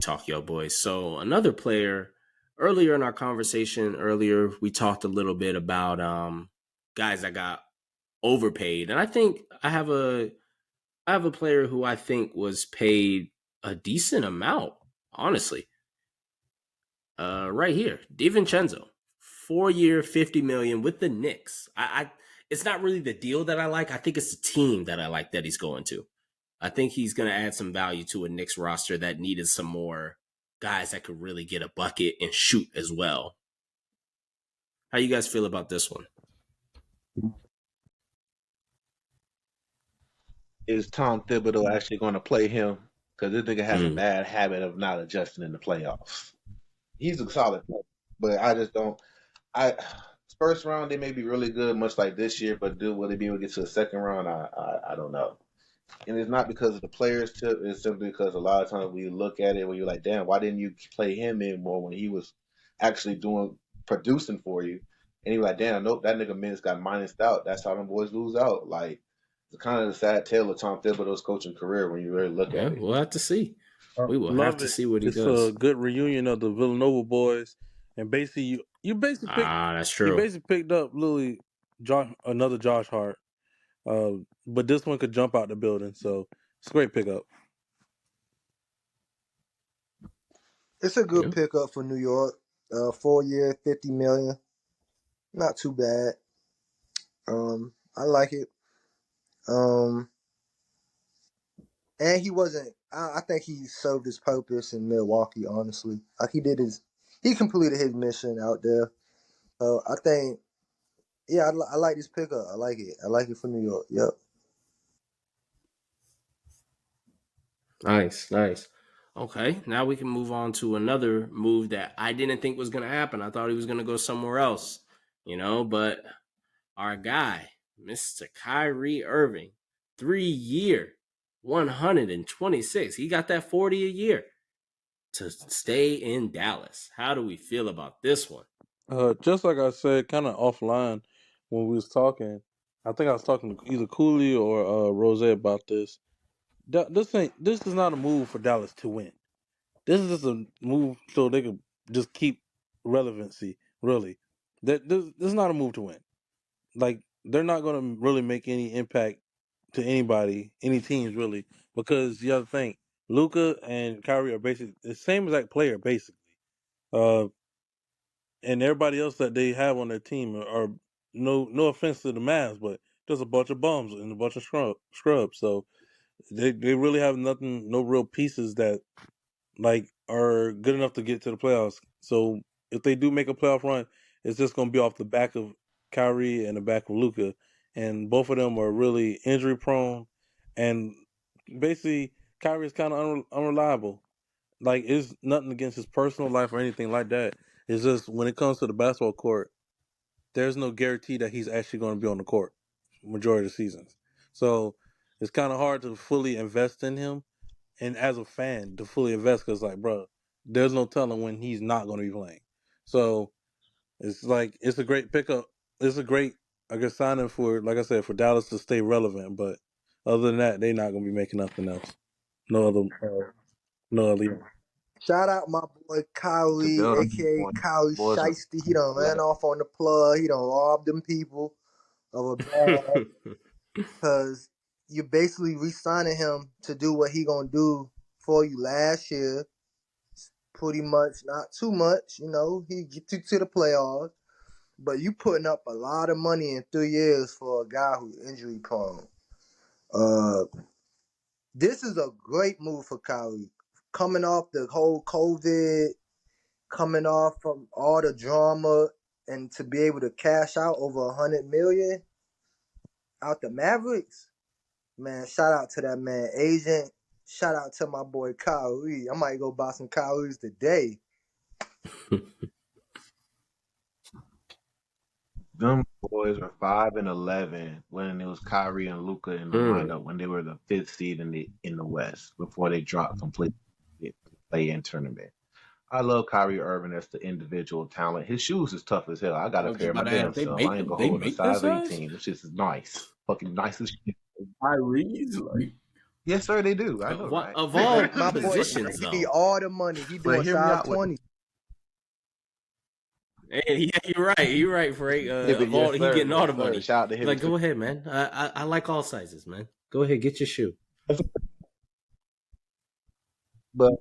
Talk Yo Boys. So another player earlier in our conversation we talked a little bit about guys that got overpaid. And I have a player who I think was paid a decent amount, honestly. Right here, DiVincenzo, 4 year, 50 million with the Knicks. It's not really the deal that I like. I think it's the team that I like that he's going to. I think he's going to add some value to a Knicks roster that needed some more guys that could really get a bucket and shoot as well. How you guys feel about this one? Is Tom Thibodeau actually going to play him? Because this nigga has a Mm. bad habit of not adjusting in the playoffs. He's a solid player, but I just don't. I first round they may be really good, much like this year, but will they be able to get to the second round? I don't know. And it's not because of the players tip. It's simply because a lot of times when you look at it, when you're like, damn, why didn't you play him in more when he was actually producing for you? And you're like, damn, nope, that nigga minutes got minused out. That's how them boys lose out. Like it's kind of the sad tale of Tom Thibodeau's coaching career when you really look Yeah, at it. we'll have to see. We will have Love to it. see what he It's a does. good reunion of the Villanova boys, and basically you basically That's you true. basically picked up Lily, another Josh Hart, but this one could jump out the building, so it's a great pickup. It's a good Yeah. pickup for New York. 4 year, 50 million. Not too bad. I like it. Um, and he wasn't. I think he served his purpose in Milwaukee. Honestly, like he completed his mission out there. So I think, yeah, I like this pickup. I like it. I like it for New York. Yep. Nice, nice. Okay, now we can move on to another move that I didn't think was going to happen. I thought he was going to go somewhere else, but our guy, Mr. Kyrie Irving, 3 year, 126. He got that 40 a year to stay in Dallas. How do we feel about this one? Just like I said, kind of offline when we was talking. I think I was talking to either Cooley or Rose about this. This is not a move for Dallas to win. This is just a move so they could just keep relevancy. Really, this is not a move to win. Like they're not going to really make any impact to anybody, any teams really, because you have to think Luca and Kyrie are basically the same exact player, basically. Uh, and everybody else that they have on their team are no offense to the Mavs, but just a bunch of bums and a bunch of scrubs. So they really have nothing, no real pieces that like are good enough to get to the playoffs. So if they do make a playoff run, it's just going to be off the back of Kyrie and the back of Luca, and both of them are really injury prone, and basically Kyrie is kind of unreliable. Like it's nothing against his personal life or anything like that. It's just when it comes to the basketball court, there's no guarantee that he's actually going to be on the court majority of the seasons. So it's kind of hard to fully invest in him, and as a fan to fully invest because like, bro, there's no telling when he's not going to be playing. So it's like it's a great pickup. It's a great, I guess, signing for, like I said, for Dallas to stay relevant. But other than that, they're not going to be making nothing else. No other, no other. Shout out my boy To Kyrie, build on his aka point, Kyrie boys are Shiesty. He done ran left. off on the plug. He done robbed them people of a bag. Because you basically re-signing him to do what he gonna do for you last year. Pretty much, not too much. He get you to the playoffs, but you putting up a lot of money in 3 years for a guy who's injury prone. Uh, this is a great move for Kyrie. Coming off the whole COVID, coming off from all the drama, and to be able to cash out over 100 million out the Mavericks. Man, shout out to that man agent. Shout out to my boy Kyrie. I might go buy some Kyries today. Them boys were 5-11 when it was Kyrie and Luca in the Hmm. lineup when they were the fifth seed in the West before they dropped completely in the play-in tournament. I love Kyrie Irving as the individual talent. His shoes is tough as hell. I got I a was pair just of my about to ask, damn they self. I make ain't them. gonna They hold a make that size size. 18. This shit is nice. Fucking nice as shit. Kyrie's like Yes, sir, they do. I know, right? Of all My boy, positions, he need though. all the money. He But doing hear me size out with 20. Hey, yeah, you're right. You're right, Frank. yeah, but Of all, yes, he sir, getting all yes, the sir. money. Shout out to him. Like, go ahead, man. I like all sizes, man. Go ahead, get your shoe. But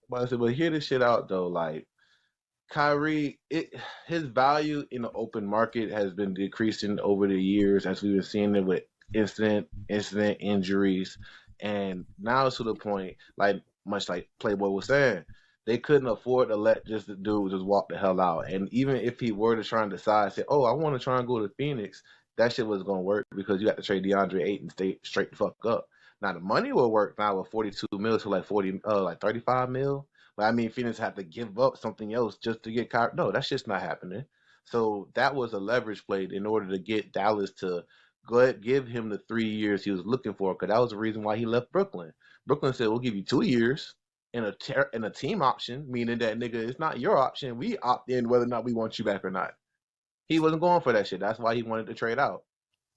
but hear this shit out though. Like Kyrie, his value in the open market has been decreasing over the years as we've been seeing it with incident injuries, and now it's to the point like much like Playboy was saying, they couldn't afford to let just the dude just walk the hell out. And even if he were to try and decide, say, "Oh, I want to try and go to Phoenix," that shit was gonna work because you got to trade DeAndre Ayton straight the fuck up. Now the money will work now with 42 mil to like 40, like 35 mil. But I mean, Phoenix had to give up something else just to get Kyrie. No, that's just not happening. So that was a leverage play in order to get Dallas to go ahead, give him the 3 years he was looking for, because that was the reason why he left Brooklyn. Brooklyn said, "We'll give you 2 years and a team option," meaning that nigga, it's not your option. We opt in whether or not we want you back or not. He wasn't going for that shit. That's why he wanted to trade out.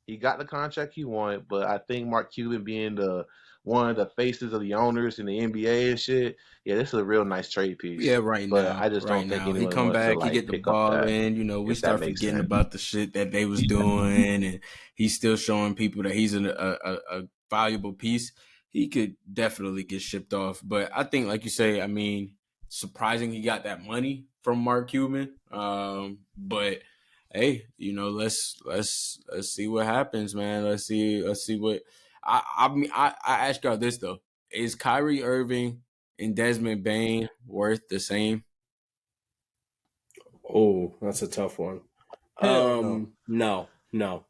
He got the contract he wanted, but I think Mark Cuban being the one of the faces of the owners in the NBA and shit, yeah, this is a real nice trade piece. Yeah, right But now, I just don't think he anyone come wants to back, he like get the pick up ball that, in. You know, we if that start makes forgetting sense. about the shit that they was doing, and he's still showing people that he's a valuable piece. He could definitely get shipped off. But I think, like you say, I mean, surprising he got that money from Mark Cuban. But hey, you know, let's see what happens, man. Let's see what I ask y'all this though: is Kyrie Irving and Desmond Bain worth the same? Oh, that's a tough one. Hell no. No.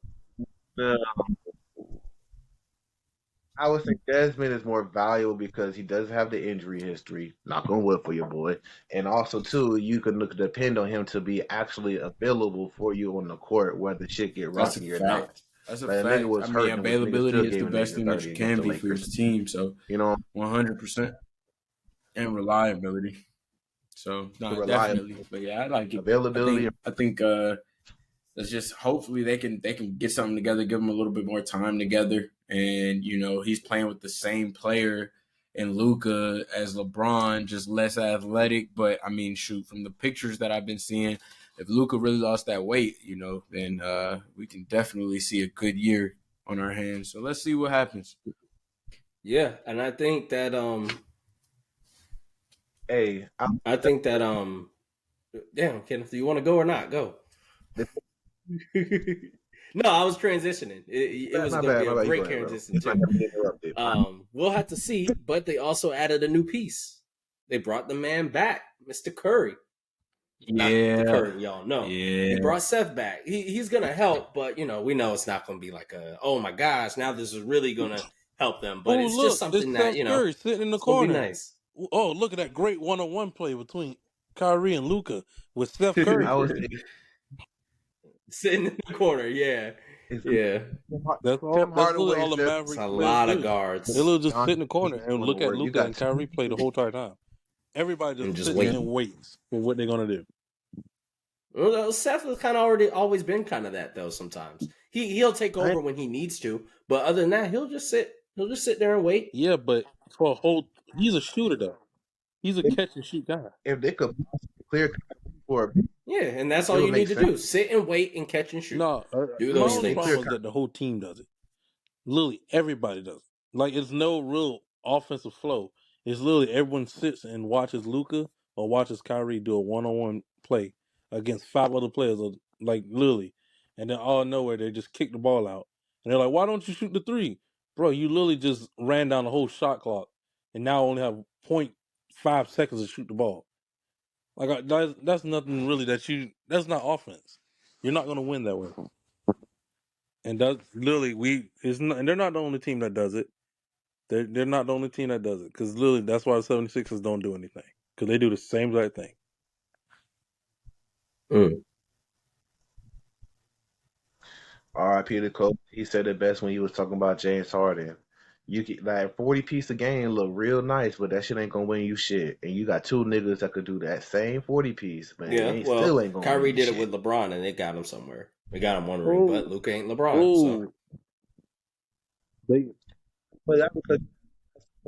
I would say Desmond is more valuable because he does have the injury history. Knock on wood for your boy. And also, too, you can depend on him to be actually available for you on the court, whether shit get That's a rocky or not. fact. That's a Like, a nigga fact. was I mean, hurting, which nigga still availability is gave the a best nigga thing that 30 you against can the be for your Lakers. team. So You know, 100%, and reliability. So the no, reliability, definitely. But yeah, I like it. availability. I think let's just hopefully they can get something together, give him a little bit more time together. And you know, he's playing with the same player in Luka as LeBron, just less athletic. But I mean, shoot, from the pictures that I've been seeing, if Luka really lost that weight, you know, then we can definitely see a good year on our hands. So let's see what happens. Yeah, and I think that Hey, damn, Kenneth, do you want to go or not? Go. No, I was transitioning. It was my going to bad, be my a bad. You great go ahead, bro. transition I'm too. not gonna be interrupted. We'll have to see, but they also added a new piece. They brought the man back, Mr. Curry. Not the Curry, y'all know. Yeah. He brought Seth back. He's gonna help, but you know, we know it's not gonna be like a, oh my gosh, now this is really gonna help them. But Oh, it's look, just something it's that, Seth you know, Curry sitting in the it's gonna be corner. nice. Oh, look at that great one-on-one play between Kyrie and Luka with Seth Curry. I was Sitting in the corner, yeah. Yeah. That's all. Tim That's literally Hardaway all the said It's Mavericks a players lot of do. guards. They literally just John sit in the corner and doing the look at work. You Luka got and Kyrie play the whole entire time. Everybody And just just sits wait. and waits for what they're gonna do. Well, Seth has kind of always been kind of that though. Sometimes he'll take over when he needs to, but other than that, he'll just sit there and wait. Yeah, but for a whole, he's a shooter though. He's a catch and shoot guy. if they could clear for Yeah, and that's it all would you make need to sense. do: sit and wait and catch and shoot. No, Do my those only things. problem is that the whole team does it. Literally, everybody does it. Like, it's no real offensive flow. It's literally everyone sits and watches Luka or watches Kyrie do a one-on-one play against 5 other players, like literally, and then all nowhere they just kick the ball out, and they're like, "Why don't you shoot the three, bro? You literally just ran down the whole shot clock, and now only have 0.5 seconds to shoot the ball. Like, that's nothing really that's not offense. You're not gonna win that way." And that's literally and they're not the only team that does it. They're not the only team that does it, because literally that's why the 76ers don't do anything, because they do the same exact thing. R.I.P. to Kobe. He said it best when he was talking about James Harden. You get like 40 piece a game look real nice, but that shit ain't gonna win you shit. And you got two niggas that could do that same 40 piece, but Yeah, still ain't gonna Kyrie win you did it shit. with LeBron, and it got him somewhere. It got him one ring, but Luka ain't LeBron. So They But that's because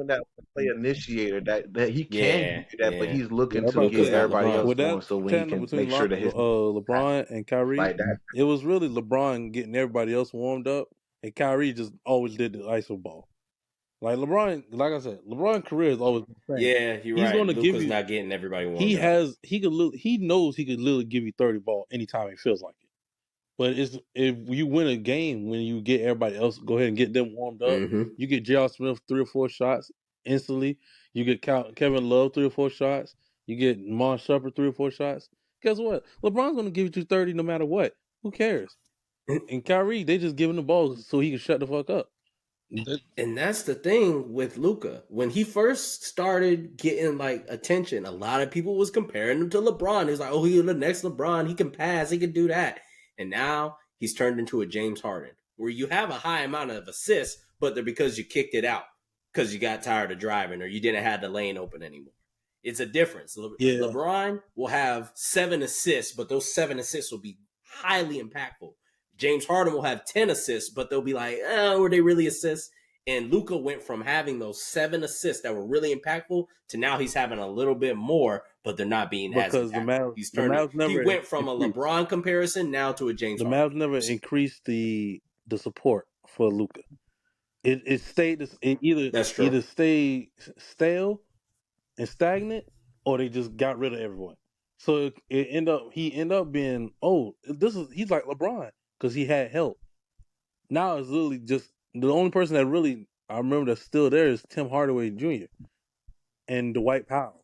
that play initiator that he can Yeah, do that, but yeah. he's looking I'm to about to get Luka's say, not everybody LeBron. else with going that so when he tandem can between make sure that his LeBron and Kyrie, like that. it was really LeBron getting everybody else warmed up, and Kyrie just always did the iso ball. Like LeBron, like I said, LeBron's career is always the same. Yeah, you're He's right. going to give Luka's you. not getting everybody He warmed up. has. He knows he could literally give you 30 ball anytime he feels like it. But it's if you win a game when you get everybody else, go ahead and get them warmed up. Mm-hmm. You get J.R. Smith 3 or 4 shots instantly. You get Kevin Love 3 or 4 shots. You get Mon Shepard 3 or 4 shots. Guess what? LeBron's going to give you 30 no matter what. Who cares? And Kyrie, they just give him the ball so he can shut the fuck up. And that's the thing with Luka. When he first started getting like attention, a lot of people was comparing him to LeBron. He was like, "Oh, he's the next LeBron. He can pass. He can do that." And now he's turned into a James Harden, where you have a high amount of assists, but they're because you kicked it out because you got tired of driving or you didn't have the lane open anymore. It's a difference. Yeah. LeBron will have 7 assists, but those 7 assists will be highly impactful. James Harden will have 10 assists, but they'll be like, were they really assists? And Luka went from having those 7 assists that were really impactful to now he's having a little bit more, but they're not being as Because impactful. He went from a LeBron comparison now to a James Harden. The Mavs never increased the support for Luka. It stayed. It either stayed stale and stagnant, or they just got rid of everyone. So he ended up being he's like LeBron because he had help. Now it's literally just the only person that really I remember that's still there is Tim Hardaway Jr. and Dwight Powell.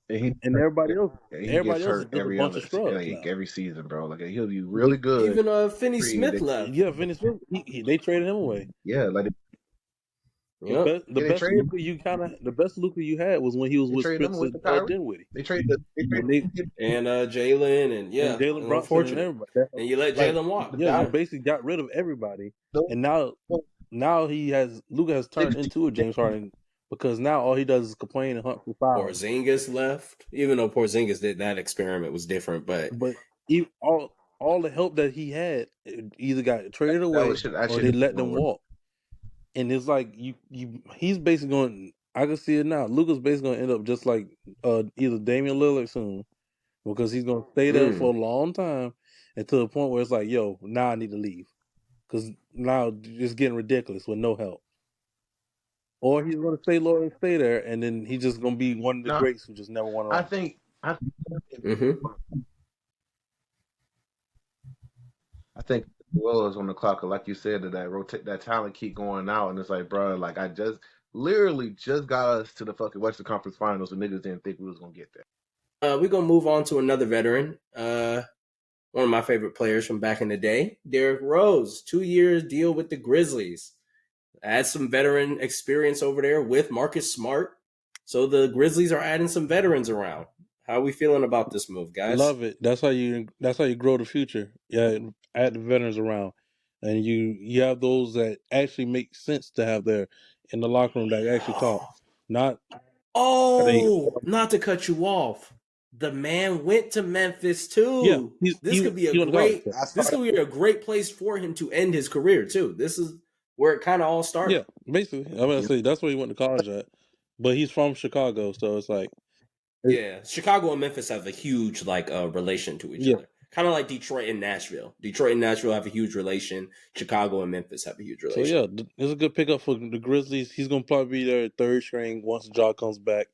And everybody else, everybody else is just a bunch of scrubs every season, bro. Like he'll be really good. Even Finney Smith left. Yeah, Finney Smith. They traded him away. Yeah, like the best Luka you had was when he was with Spencer Dinwiddie. They traded and Jalen and Jalen Brunson and everybody. And you let Jalen walk. Yeah, you basically got rid of everybody, and now Luka has turned into a James Harden. Because now all he does is complain and hunt for fouls. Porzingis left, even though Porzingis did that experiment was different, but all the help that he had either got traded away or they let them walk. And it's like he's basically going. I can see it now. Luka's basically going to end up just like either Damian Lillard soon, because he's going to stay there for a long time, and to the point where it's like, yo, now I need to leave, because now it's getting ridiculous with no help. Or he's going to stay loyal and stay there, and then he's just going to be one of the greats who just never won around. I think well is on the clock. Like you said, that talent keep going out, and it's like, bro, like I literally just got us to the fucking Western Conference Finals, and niggas didn't think we was gonna get there. We're gonna move on to another veteran. One of my favorite players from back in the day, Derrick Rose, 2 years deal with the Grizzlies. Add some veteran experience over there with Marcus Smart. So the Grizzlies are adding some veterans around. How are we feeling about this move, guys? Love it. That's how you grow the future. Yeah, add the veterans around. And you have those that actually make sense to have there in the locker room that actually talk. Not to cut you off. The man went to Memphis too. Yeah, this could be a great place for him to end his career too. This is where it kind of all started. Yeah, basically. I'm gonna say that's where he went to college at. But he's from Chicago, so it's like Chicago and Memphis have a huge relation to each other. Kind of like Detroit and Nashville. Detroit and Nashville have a huge relation. Chicago and Memphis have a huge relation. So yeah, it's a good pickup for the Grizzlies. He's gonna probably be their third string once Ja comes back.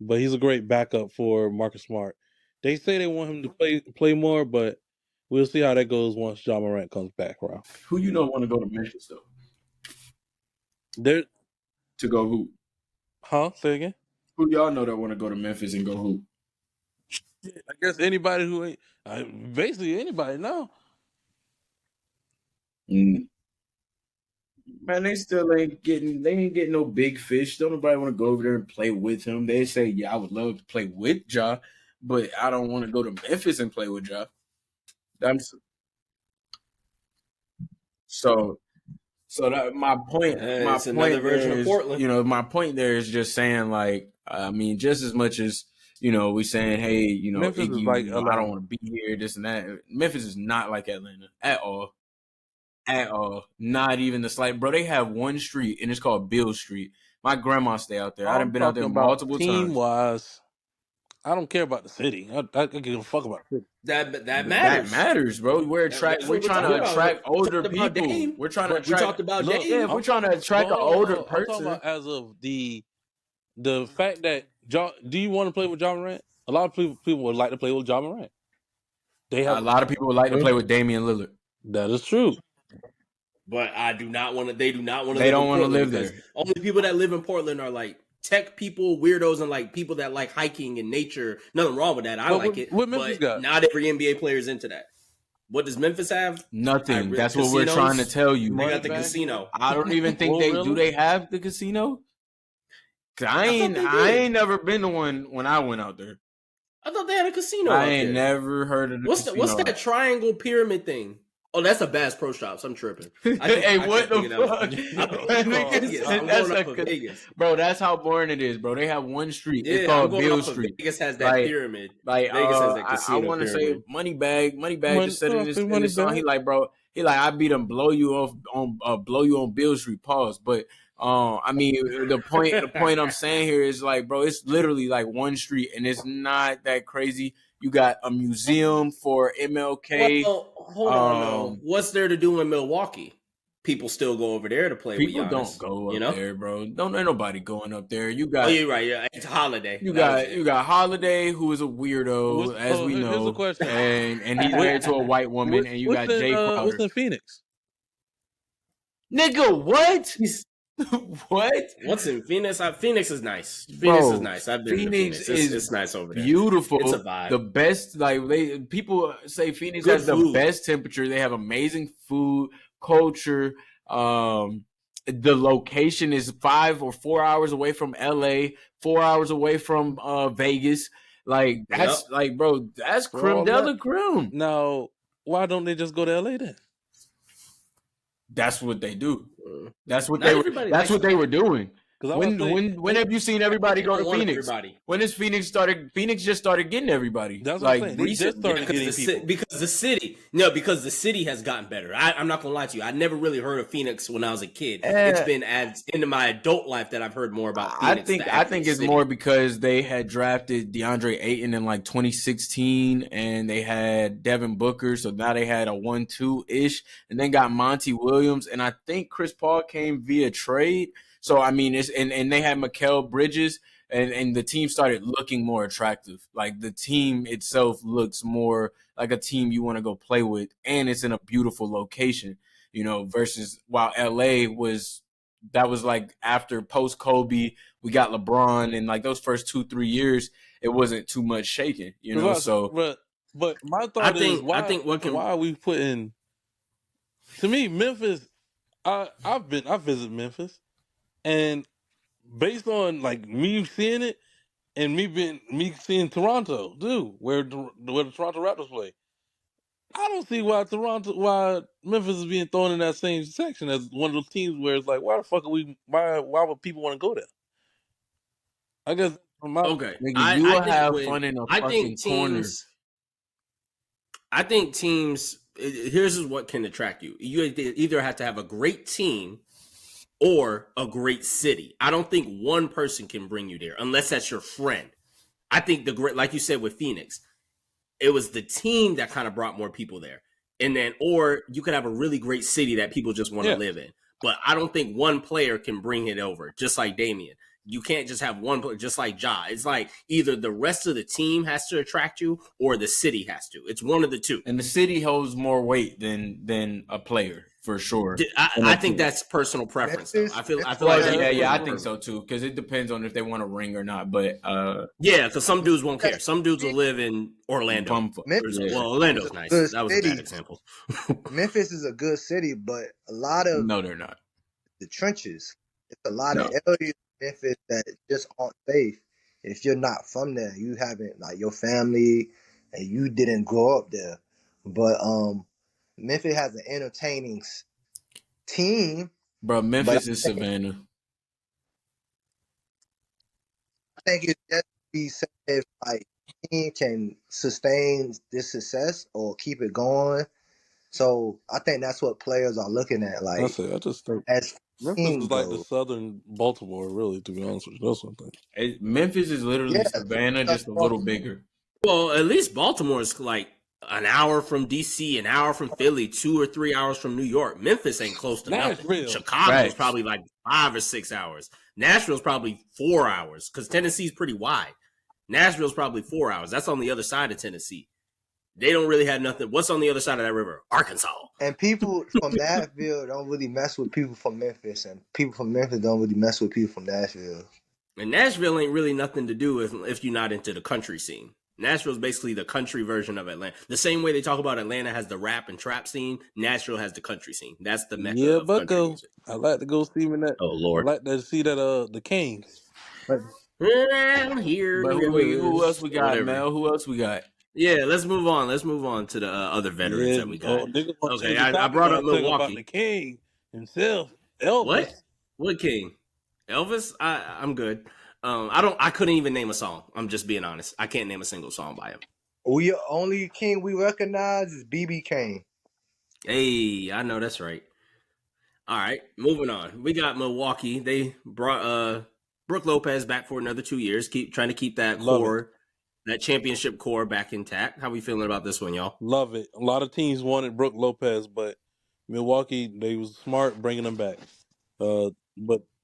But he's a great backup for Marcus Smart. They say they want him to play more, but we'll see how that goes once Ja Morant comes back around. Who want to go to Memphis though? To go hoop. Huh? Say again? Who y'all know that want to go to Memphis and go hoop? I guess anybody who ain't basically anybody now. Man, they still ain't getting no big fish. Don't nobody want to go over there and play with him. They say, yeah, I would love to play with Ja, but I don't want to go to Memphis and play with Ja. So that my point. My point version of Portland. My point there is just saying, like, I mean, just as much as we saying, hey, Memphis Iggy, is like I don't want to be here, this and that. Memphis is not like Atlanta at all. at all. Not even the slight. Bro, they have one street, and it's called Bill Street. My grandma stay out there. I done I'm been out talking there about multiple team times. wise. I don't care about the city. I give a fuck about the city. That That matters. matters, bro. We're That's we're what we're trying talking to about. attract We older talked about people. Dame. We're trying to We attract. talked about Look, Dame. Yeah, if we're trying to attract an hold on, older hold on. I'm talking person, about as of the fact that do you want to play with John Morant? A lot of people would like to play with John Morant. They a have lot of people would like to play with Damian Lillard. that is true. But I do not want to. They do not want to. They live don't in want to Portland live because there. only people that live in Portland are like tech people, weirdos, and like people that like hiking and nature. Nothing wrong with that. I But like it. what Memphis But got? not every NBA player is into that. What does Memphis have? Nothing. That's what we're Casinos. trying to tell you. They Money got the back. casino. I don't even think Well, they really? do. They have the casino. 'Cause I thought they ain't did. never been to one when I went out there. I thought they had a casino. I out ain't there. never heard of the What's casino. that triangle pyramid thing? Oh, that's a Bass Pro Shops. I'm tripping. Hey, what the fuck? I'm going off of Vegas. Bro, that's how boring it is, bro. They have one street. Yeah, It's I'm called going Bill off of Street. Vegas has that Like- pyramid. Like Vegas has that I casino want to say pyramid. Moneybag just said in this song. Moneybag. He like, bro, I beat him, blow you on Bill Street. Pause. But I mean, the point I'm saying here is like, bro, it's literally like one street, and it's not that crazy. You got a museum for MLK. Well, hold on. Though. What's there to do in Milwaukee? People still go over there to play People with Giannis. don't go up you know? there, bro. Ain't nobody going up there. You got Oh, you're right. Yeah, it's Holiday. You That was got it. you got Holiday, who is a weirdo, as we Here's know, a question. and he's married to a white woman, and you got Jay Crowder. What's in Phoenix? Nigga, what? What? What's in Phoenix? Phoenix is nice. Phoenix Bro, is nice. I've been Phoenix to Phoenix. is It's nice over there. Beautiful. It's a vibe. The best, like people say, Phoenix Good has the food. best temperature. They have amazing food, culture. The location is 5 or 4 hours away from LA, 4 hours away from Vegas. Like that's like, bro, that's For creme all de la that. creme. Now, why don't they just go to LA then? That's what they do. That's what Not they were. everybody That's likes what they were doing. Because When have you seen everybody go to want Phoenix? everybody. When has Phoenix started? Phoenix just started getting everybody. That's what I'm saying. They just recently. started getting Because people. because the city has gotten better. I'm not gonna lie to you. I never really heard of Phoenix when I was a kid. Eh. It's been into my adult life that I've heard more about I Phoenix. think the I actual think it's city. more because they had drafted DeAndre Ayton in like 2016, and they had Devin Booker, so now they had a 1-2 ish, and then got Monty Williams, and I think Chris Paul came via trade. So I mean, it's and they had Mikal Bridges, and the team started looking more attractive. Like the team itself looks more like a team you want to go play with, and it's in a beautiful location, you know. Versus while LA was like after post Kobe, we got LeBron, and like those first 2-3 years, it wasn't too much shaking, you know. So but my thought is why are we putting? To me, Memphis. I visited Memphis. And based on like me seeing it and me seeing Toronto too, where the Toronto Raptors play, I don't see why Memphis is being thrown in that same section as one of those teams where it's like, why the fuck are we? Why would people want to go there? I guess from my Okay, nigga, you will have fun in a fucking corner. I think teams. Here's what can attract you. You either have to have a great team or a great city. I don't think one person can bring you there unless that's your friend. I think like you said with Phoenix, it was the team that kind of brought more people there. And then, or you could have a really great city that people just want to live in. But I don't think one player can bring it over, just like Damian. You can't just have one player, just like Ja. It's like either the rest of the team has to attract you or the city has to. It's one of the two. And the city holds more weight than a player. For sure, I think that's personal preference. Though. I feel like I think so too, because it depends on if they want a ring or not. But because some dudes won't care. Some dudes will live in Orlando. Orlando's nice. That was a bad example. Memphis is a good city, but a lot of no, they're not. The trenches. It's a lot of areas in Memphis that just aren't safe. If you're not from there, you haven't like your family, and you didn't grow up there. But Memphis has an entertaining team. Bro, Memphis is Savannah. I think it's just be safe if like team can sustain this success or keep it going. So I think that's what players are looking at, I like say I just think as Memphis team is like the goes. Southern Baltimore, really. To be honest with you, that's one thing. Memphis is literally Yeah, Savannah, just a little bigger. Well, at least Baltimore is like an hour from DC, an hour from Philly, 2 or 3 hours from New York. Memphis ain't close to nothing. Nashville. Chicago's Facts. probably like 5 or 6 hours. Nashville's probably 4 hours because Tennessee's pretty wide. Nashville's probably 4 hours. That's on the other side of Tennessee. They don't really have nothing. What's on the other side of that river? Arkansas. and people from Nashville don't really mess with people from Memphis, and people from Memphis don't really mess with people from Nashville. And Nashville ain't really nothing to do if you're not into the country scene. Nashville's basically the country version of Atlanta. The same way they talk about Atlanta has the rap and trap scene, Nashville has the country scene. That's the mecca Yeah, of country Bucko. music. I like to go see him in that. Oh I Lord. like to see that the King. Well, here But he who else we got, Whatever. Mel? Who else we got? Yeah, let's move on. Let's move on to the other veterans that we got. niggas wanna Okay, change the I topic brought now, up talk about Milwaukee. the King himself, Elvis. What? What King? Elvis? I'm good. I couldn't even name a song. I'm just being honest. I can't name a single song by him. We only king we recognize is BB King. Hey, I know that's right. All right, moving on. We got Milwaukee. They brought Brooke Lopez back for another 2 years. Trying to keep that Love core, that championship core back intact. How we feeling about this one, y'all? Love it. A lot of teams wanted Brooke Lopez, but Milwaukee, they was smart bringing him back. But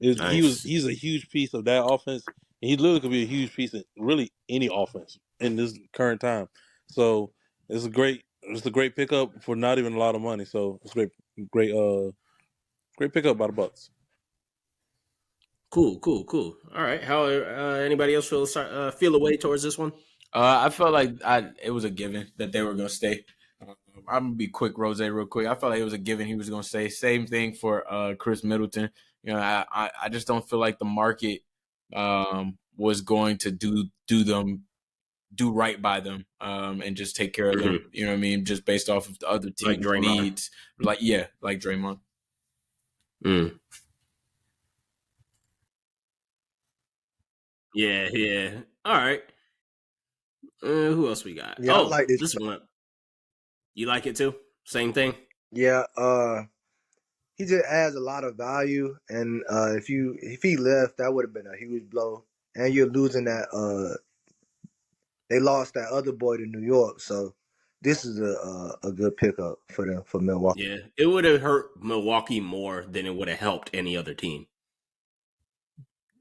Nice. he's a huge piece of that offense. And he literally could be a huge piece of really any offense in this current time. So it's a great pickup for not even a lot of money. So it's great pickup by the Bucks. Cool. All right. How anybody else feel away towards this one? I felt like it was a given that they were gonna stay. I'm gonna be quick, Rose, real quick. I felt like it was a given he was gonna stay. Same thing for Chris Middleton. You know, I just don't feel like the market was going to do right by them and just take care of them. You know what I mean? Just based off of the other team's needs. Like Draymond. Yeah. All right. Who else we got? Yeah, I like this one. You like it too? Same thing? Yeah, he just adds a lot of value, and if he left, that would have been a huge blow. And you're losing that. They lost that other boy to New York, so this is a good pickup for them for Milwaukee. Yeah, it would have hurt Milwaukee more than it would have helped any other team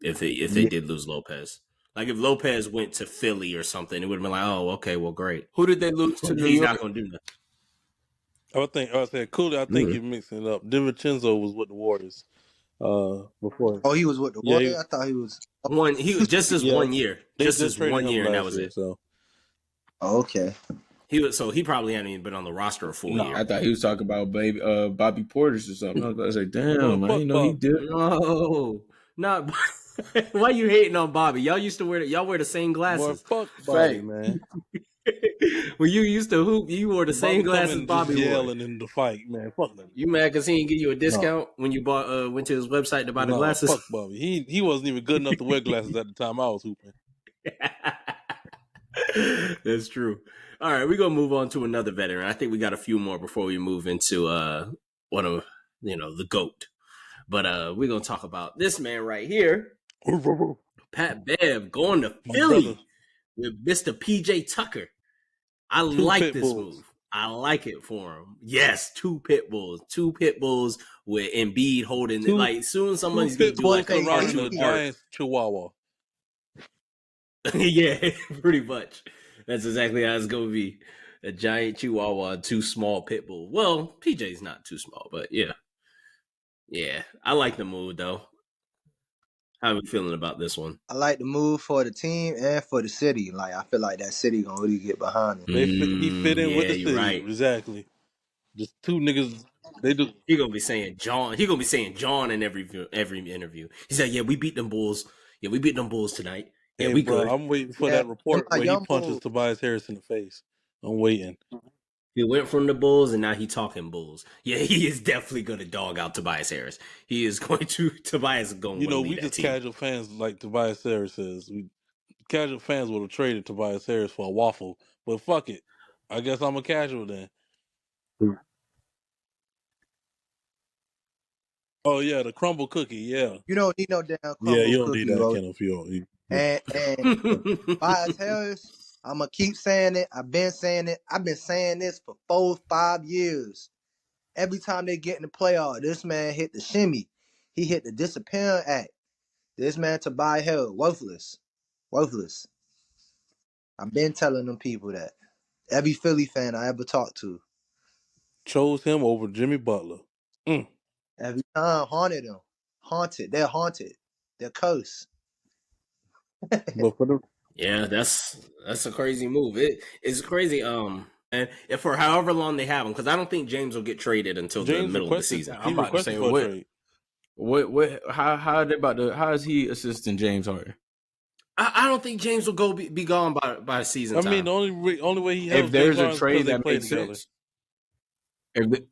if they did lose Lopez. Like if Lopez went to Philly or something, it would have been like, oh, okay, well, great. Who did they lose to? He's not going to do nothing. I said Cooley. I think you're mixing it up. DiVincenzo was with the Warriors before. Oh, he was with the Warriors. I thought he was one. He was just as 1 year, just as 1 year, and that was year, it. So okay. He probably hadn't even been on the roster a full year. I thought he was talking about Bobby Portis or something. I was about to say, damn, I didn't know he did. No, not. Why you hating on Bobby? Y'all used to wear the same glasses. Boy, fuck Bobby, man. When you used to hoop, you wore the same glasses Bobby wore. Yelling in the fight, man. Fuck that. You mad because he didn't give you a discount when you went to his website to buy the glasses? Fuck Bobby. He wasn't even good enough to wear glasses at the time I was hooping. That's true. All right, we're gonna move on to another veteran. I think we got a few more before we move into one of the GOAT. But we're gonna talk about this man right here, Pat Bev, going to Philly with Mr. PJ Tucker. I like this move. I like it for him. Yes, two pit bulls with Embiid holding it. Like soon somebody's gonna do like a giant chihuahua. Yeah, pretty much. That's exactly how it's gonna be. A giant chihuahua, two small pit bulls. Well, PJ's not too small, but yeah. I like the move though. How are we feeling about this one? I like the move for the team and for the city. Like I feel like that city gonna really get behind him. He fit in with the city. Right. Exactly. Just two niggas. They do. He gonna be saying John. He gonna be saying John in every interview. He's like, yeah, we beat them Bulls. Yeah, we beat them Bulls tonight. Yeah, we good. I'm waiting for that report where he punches Tobias Harris in the face. I'm waiting. He went from the Bulls and now he talking Bulls. Yeah, he is definitely going to dog out Tobias Harris. He is going to. Tobias is going to lead we that just team. Casual fans like Tobias Harris says. Casual fans would have traded Tobias Harris for a waffle, but fuck it. I guess I'm a casual then. Oh yeah, the crumble cookie. Yeah, You don't need no damn yeah. crumble You don't need cookie, that Rose. kind of fuel. And Tobias Harris, I'm gonna keep saying it. I've been saying it. I've been saying this for 4-5 years. Every time they get in the playoff, this man hit the shimmy. He hit the disappearing act. This man Tobias Harris, worthless. Worthless. I've been telling them people that. Every Philly fan I ever talked to. Chose him over Jimmy Butler. Mm. Every time haunted them. Haunted. They're haunted. They're cursed. But for the Yeah, that's a crazy move. It's crazy. And if for however long they have him, because I don't think James will get traded until the James middle of the requested, season. he I'm about to requested say, for a what- trade. How they about to? How is he assisting James Harden? I don't think James will go be gone by season I time. mean, the only way he helps If there's James a Harden is trade because they that play makes together. sense, if the,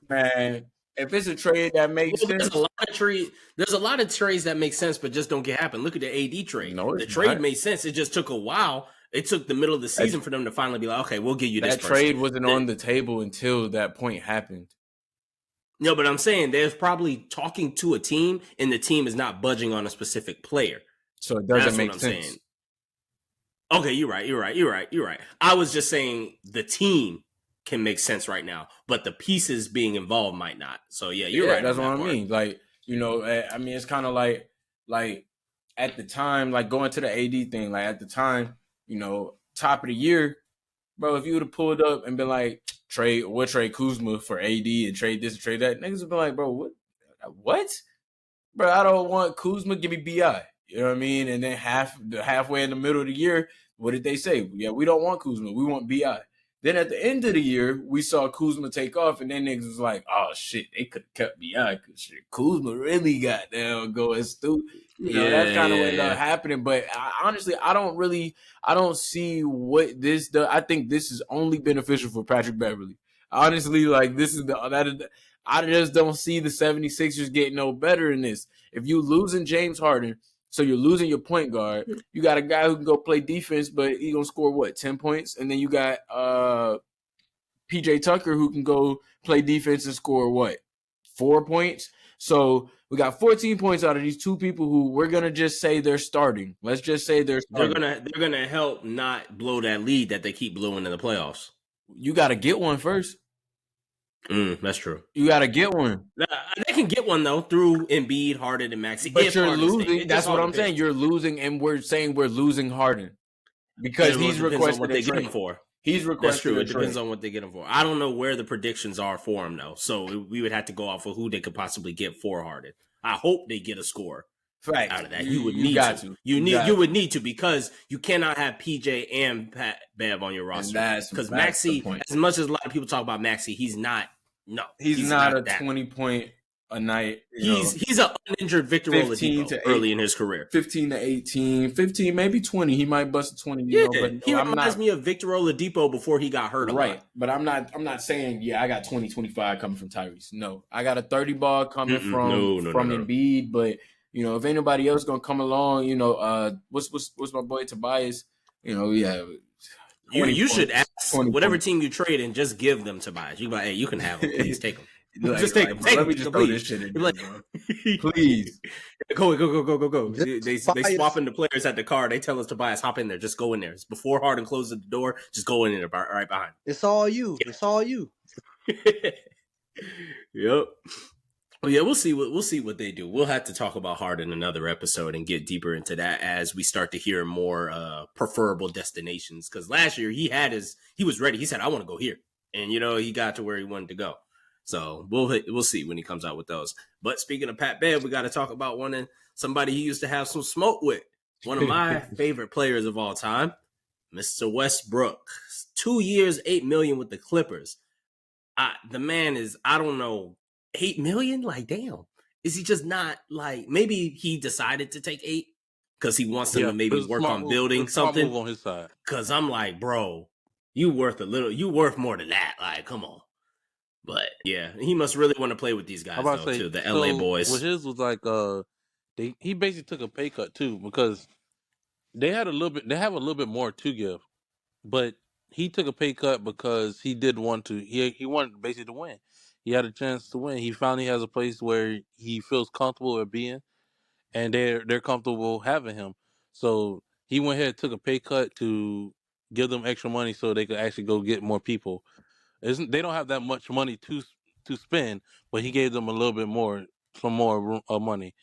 man, if it's a trade that makes Well, sense, there's a lot of trades that make sense, but just don't get happen. Look at the AD trade. No, the it's trade not. made sense. It just took a while. It took the middle of the season for them to finally be like, okay, we'll give you this that person. trade wasn't on the table until that point happened. No, but I'm saying there's probably talking to a team, and the team is not budging on a specific player. So it doesn't That's make what I'm sense. saying. Okay, you're right. I was just saying the team can make sense right now, but the pieces being involved might not. So yeah, you're right. That's on what that I part. mean. Like, I mean, it's kind of like at the time, like going to the AD thing. Like at the time, top of the year, bro. If you would have pulled up and been like, we'll trade Kuzma for AD and trade this and trade that, niggas would be like, bro, what? Bro, I don't want Kuzma. Give me BI. You know what I mean? And then halfway in the middle of the year, what did they say? Yeah, we don't want Kuzma. We want BI. Then at the end of the year, we saw Kuzma take off, and then niggas was like, oh, shit, they could have kept BI because Kuzma really got down going stupid. That's kind of what ended up happening. But honestly, I don't see what this does. I think this is only beneficial for Patrick Beverley. Honestly, like I just don't see the 76ers getting no better in this. If you losing James Harden, so you're losing your point guard, you got a guy who can go play defense, but he's going to score, 10 points? And then you got PJ Tucker who can go play defense and score, 4 points? So we got 14 points out of these two people who we're going to just say they're starting. Let's just say they're starting. They're gonna help not blow that lead that they keep blowing in the playoffs. You got to get one first. That's true. You got to get one. They can get one though through Embiid, Harden, and Maxey. But you're losing. That's what I'm saying. You're losing, and we're saying we're losing Harden because he's requested what they get him for. He's requested. That's true. It depends on what they get him for. I don't know where the predictions are for him though, so we would have to go off of who they could possibly get for Harden. I hope they get a score out of that. You would need to. You would need to because you cannot have PJ and Pat Bev on your roster because Maxey. As much as a lot of people talk about Maxey, he's not. No, he's not a 20-point a night. He's an uninjured Victor Oladipo early in his career. 15 to 18, 15 maybe 20. He might bust a 20. But he reminds me of Victor Oladipo before he got hurt. Right, but I'm not saying I got 20, 25 coming from Tyrese. No, I got a 30 ball coming from Embiid. But if anybody else gonna come along, what's my boy Tobias? You should ask whatever team you trade and just give them Tobias. You be like, hey, you can have them. Please take them. Just take them. Let me just throw this shit in. Please. Go. They swapping the players at the car. They tell us Tobias, hop in there. Just go in there. It's before Harden closes the door. Just go in there right behind. It's all you. Yeah. It's all you. Yep. Well, yeah, we'll see what they do. We'll have to talk about Harden in another episode and get deeper into that as we start to hear more preferable destinations. Because last year he was ready. He said, "I want to go here," and he got to where he wanted to go. So we'll see when he comes out with those. But speaking of Pat Bev, we got to talk about somebody he used to have some smoke with. One of my favorite players of all time, Mr. Westbrook. 2 years, $8 million with the Clippers. The man is, I don't know, $8 million? Like, damn. Is he just not like, maybe he decided to take 8 because he wants them to maybe work on building something on his side. Because I'm like, bro, you worth more than that. Like, come on. But yeah, he must really want to play with these guys too, the LA boys. Well, his was like he basically took a pay cut too because they have a little bit more to give, but he took a pay cut because he did want to. He wanted basically to win. He had a chance to win. He finally has a place where he feels comfortable at being, and they're comfortable having him. So he went ahead and took a pay cut to give them extra money so they could actually go get more people. They don't have that much money to spend, but he gave them a little bit more, some more money.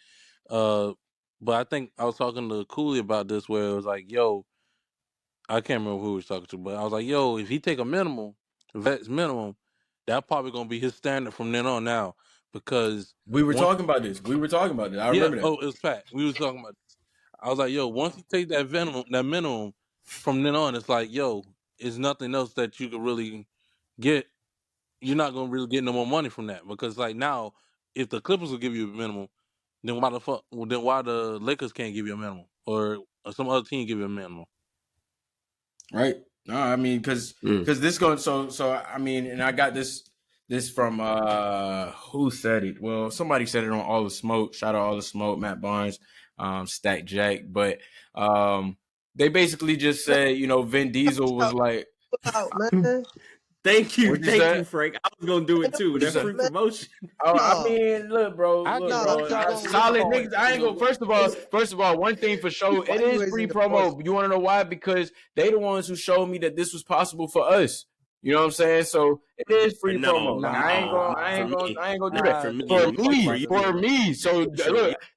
Uh, but I think I was talking to Cooley about this, where it was like, yo, I can't remember who he was talking to, but I was like, yo, if he take a vet's minimum, that probably gonna be his standard from then on now, because We were once, talking about this. I yeah, remember that. oh, it was Pat. We was talking about this. I was like, yo, once you take that minimum, from then on, it's like, yo, it's nothing else that you could really get. You're not gonna really get no more money from that, because like now, if the Clippers will give you a minimum, then why the fuck? Then why the Lakers can't give you a minimum, or some other team give you a minimum? Right. No, I mean, because this going so I mean, and I got this from who said it? Well, somebody said it on All the Smoke. Shout out All the Smoke, Matt Barnes, Stack Jack. But they basically just said, you know, Vin Diesel was like, Out, man. Thank you, What'd you say? Frank. I was gonna do it too. That's say? free promotion. oh, No. I mean, look, bro, solid niggas. I ain't go. First of all, one thing for sure, Why it you is raising free the promo. voice? You want to know why? Because they the ones who showed me that this was possible for us. You know what I'm saying? So it is free No, promo. nah, I ain't gonna do nah, that. For me. So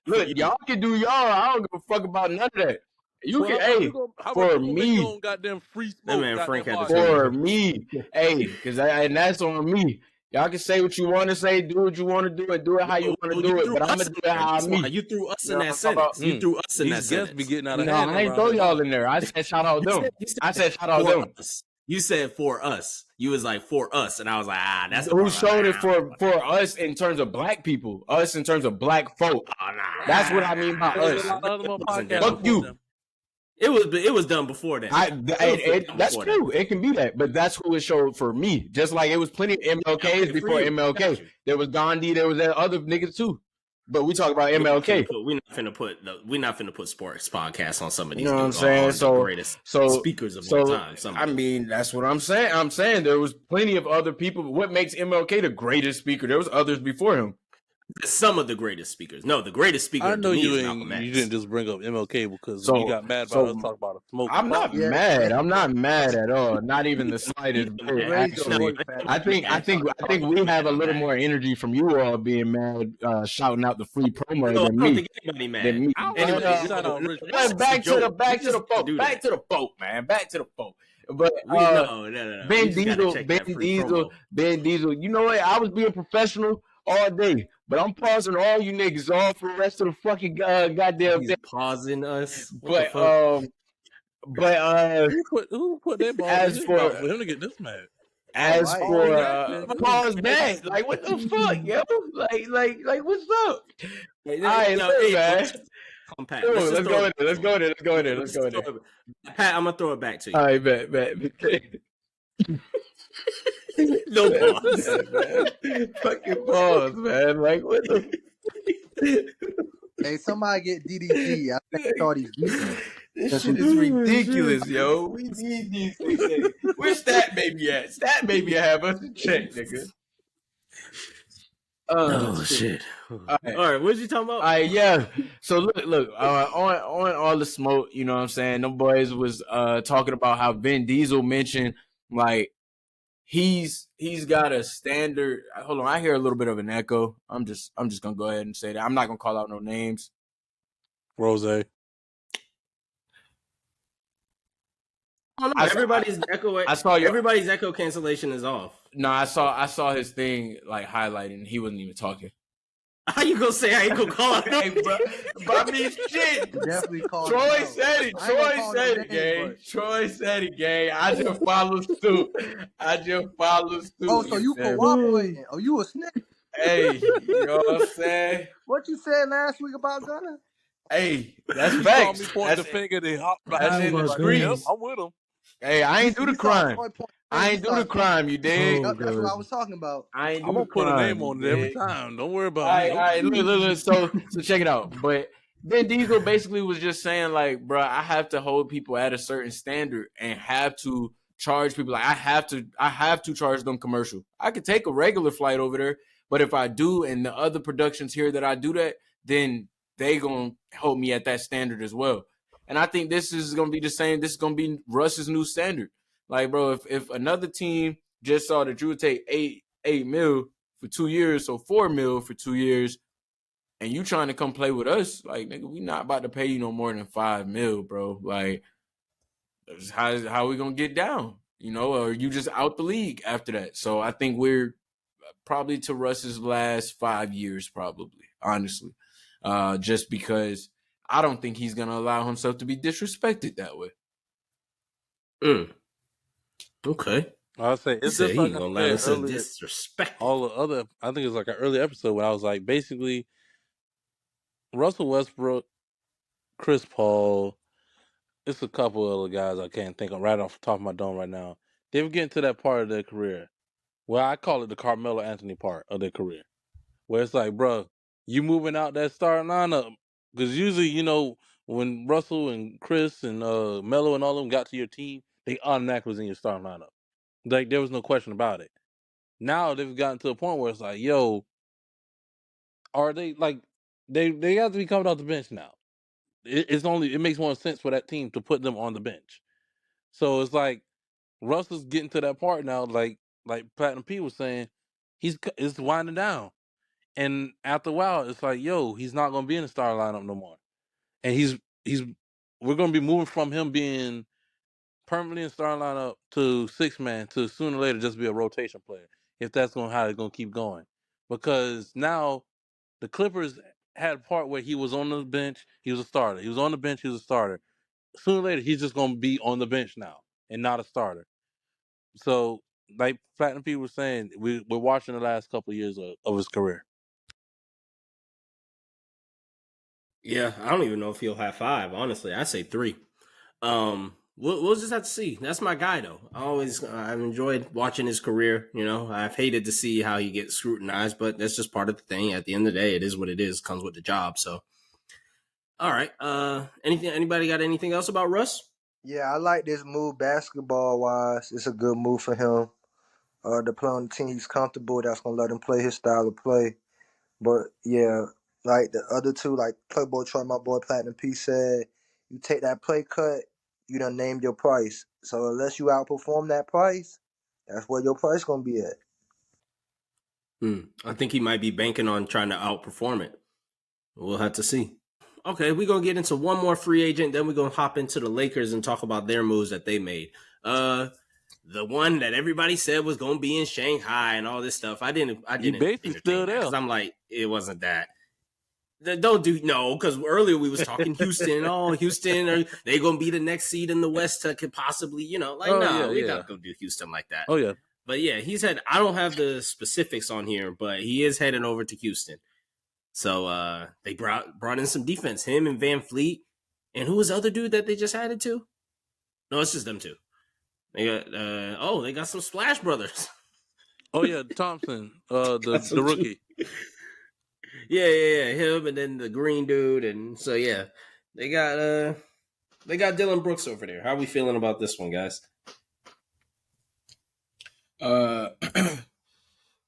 look, y'all can do y'all. I don't give a fuck about none of that. You Well, can, how about for you gonna make me, your own goddamn free smoke? man Frank goddamn had to podcast? for me, because and that's on me. Y'all can say what you want to say, do what you want to do, and do it how you want to do it. But I'm gonna do it how me. You threw us You in know that what I'm talking about? sentence. You threw us in that These guests be sentence. getting out of No, hand. I ain't around throw here. y'all in there. I said shout out them. I said shout out for them. us. You said for us. You was like for us, and I was like, that's Who showed it for us in terms of black people, us in terms of black folk. Oh, nah. That's what I mean by There's us. a lot of other Wasn't podcasts done. Fuck before you. them. It was done before that. That's true. It can be that, but that's who it showed for me. Just like it was plenty of MLKs before MLK. There was Gandhi. There was other niggas too. But we talk about MLK. We're not finna put sports podcasts on some of these. You know what I'm dudes, saying? the greatest speakers of all time. I mean, that's what I'm saying. I'm saying there was plenty of other people. What makes MLK the greatest speaker? There was others before him. Some of the greatest speakers. No, the greatest speaker. I know to me you is Malcolm X. you didn't just bring up MLK because you got mad about us talking about a smoke. I'm not mad. I'm not mad at all. Not even the slightest bit. Actually, I think we have a little more energy from you all being mad, shouting out the free promo No, than I don't me. think anybody mad. Than me. Back to the boat, man. Back to the boat. But Ben Diesel. You know what? I was being professional all day, but I'm pausing all you niggas off for the rest of the fucking goddamn thing. Pausing us. But who put their ball as in for him to get this mad? As for pause back, like what the fuck, yo? Like what's up? All right, look, man. Pat, let's go in there. Pat, I'm gonna throw it back to you. All right, bet. No pause. Man. Fucking pause, man. Like what the? Hey, somebody get DDG. I think Shorty's decent. This shit is ridiculous, yo. We need these things. Where's Stat Baby at? Stat Baby have us in check, nigga. Oh shit! All right, what you talking about? All right, yeah. So look. On All the Smoke, you know what I'm saying? Them boys was talking about how Vin Diesel mentioned like he's got a standard. Hold on, I hear a little bit of an echo. I'm just gonna go ahead and say that. I'm not gonna call out no names. Rose. Oh, no, everybody's echo. Everybody's echo cancellation is off. No, I saw his thing like highlighting. He wasn't even talking. How you gonna say I ain't gonna call it? Hey, bro, but I mean, shit. Definitely called Troy said it. Troy said it, gang. I just follow suit. Oh, so you cooperating? Oh, you a snitch? Hey, you know what I'm saying? What you said last week about Gunna? Hey, that's facts. Me point the finger, they hop that's in the streets. I'm with him. Hey, I ain't do the crime. You dig? That's what I was talking about. I'm gonna put a name on it every time. Don't worry about it. All right, look. So check it out. But Vin Diesel basically was just saying like, bro, I have to hold people at a certain standard and have to charge people. Like I have to charge them commercial. I could take a regular flight over there, but if I do, and the other productions here that I do that, then they gonna hold me at that standard as well. And I think this is gonna be the same. This is gonna be Russ's new standard. Like, bro, if another team just saw that you would take $8 million for 2 years, so $4 million for 2 years, and you trying to come play with us, like, nigga, we not about to pay you no more than $5 million, bro. Like, how we gonna get down? You know, or you just out the league after that. So I think we're probably to Russ's last 5 years, probably, honestly. Just because I don't think he's gonna allow himself to be disrespected that way. Okay. I'll say He it's said just he like ain't I gonna let said himself earlier. disrespect. All the other, I think it's like an early episode where I was like, basically, Russell Westbrook, Chris Paul, it's a couple other guys I can't think of right off the top of my dome right now. They're getting to that part of their career. Well, I call it the Carmelo Anthony part of their career, where it's like, bro, you moving out that starting lineup because usually, you know, when Russell and Chris and Melo and all of them got to your team, they automatically was in your starting lineup. Like there was no question about it. Now they've gotten to a point where it's like, yo, are they like they have to be coming off the bench now? It makes more sense for that team to put them on the bench. So it's like Russell's getting to that part now, like Platinum P was saying, it's winding down, and after a while, it's like, yo, he's not gonna be in the starting lineup no more, and he's we're gonna be moving from him being permanently in starting lineup to 6-man to sooner or later just be a rotation player if that's how it's gonna keep going, because now the Clippers had a part where he was on the bench, he was a starter. He was on the bench, he was a starter. Sooner or later, he's just going to be on the bench now and not a starter. So, like Platinum P was saying, we're watching the last couple of years of his career. Yeah, I don't even know if he'll have 5. Honestly, I say 3. We'll just have to see. That's my guy, though. I've enjoyed watching his career. You know, I've hated to see how he gets scrutinized, but that's just part of the thing. At the end of the day, it is what it is. Comes with the job. So, all right. Anybody got anything else about Russ? Yeah, I like this move basketball wise. It's a good move for him. To play on the team he's comfortable, that's gonna let him play his style of play. But yeah, like the other two, like Playboy Troy, my boy Platinum P said, you take that play cut, you done named your price. So unless you outperform that price, that's where your price gonna be at. I think he might be banking on trying to outperform it. We'll have to see. Okay, we're going to get into one more free agent, then we're going to hop into the Lakers and talk about their moves that they made. The one that everybody said was going to be in Shanghai and all this stuff. I didn't basically still there. because I'm like, it wasn't that. Because earlier we was talking Houston. Houston, they going to be the next seed in the West that could possibly, we got to go do Houston like that. Oh, yeah. But yeah, he said, I don't have the specifics on here, but he is heading over to Houston. So they brought in some defense, him and Van Fleet. And who was the other dude that they just added to? No, it's just them two. They got they got some Splash Brothers. Oh yeah, Thompson, the rookie. Yeah, him and then the green dude, and so yeah, they got Dylan Brooks over there. How are we feeling about this one, guys?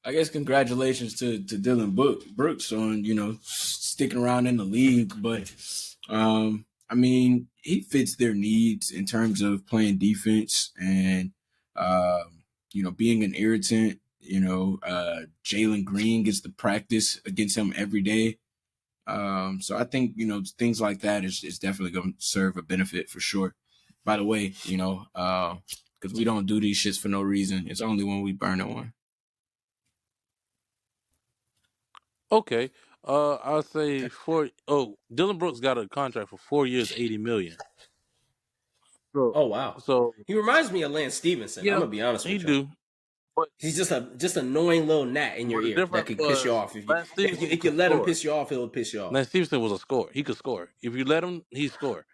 I guess congratulations to Dylan Brooks on sticking around in the league, but I mean, he fits their needs in terms of playing defense and being an irritant. Jalen Green gets to practice against him every day. So I think things like that is definitely going to serve a benefit for sure. By the way, because we don't do these shits for no reason. It's only when we burn it one. Okay. I'll say Dylan Brooks got a contract for 4 years, $80 million. Oh wow! So he reminds me of Lance Stevenson. Yeah, I'm gonna be honest with you. He do. But he's just annoying little gnat in your ear that could piss you off. If you let him piss you off, he'll piss you off. Lance Stevenson was a scorer. He could score. If you let him, he score.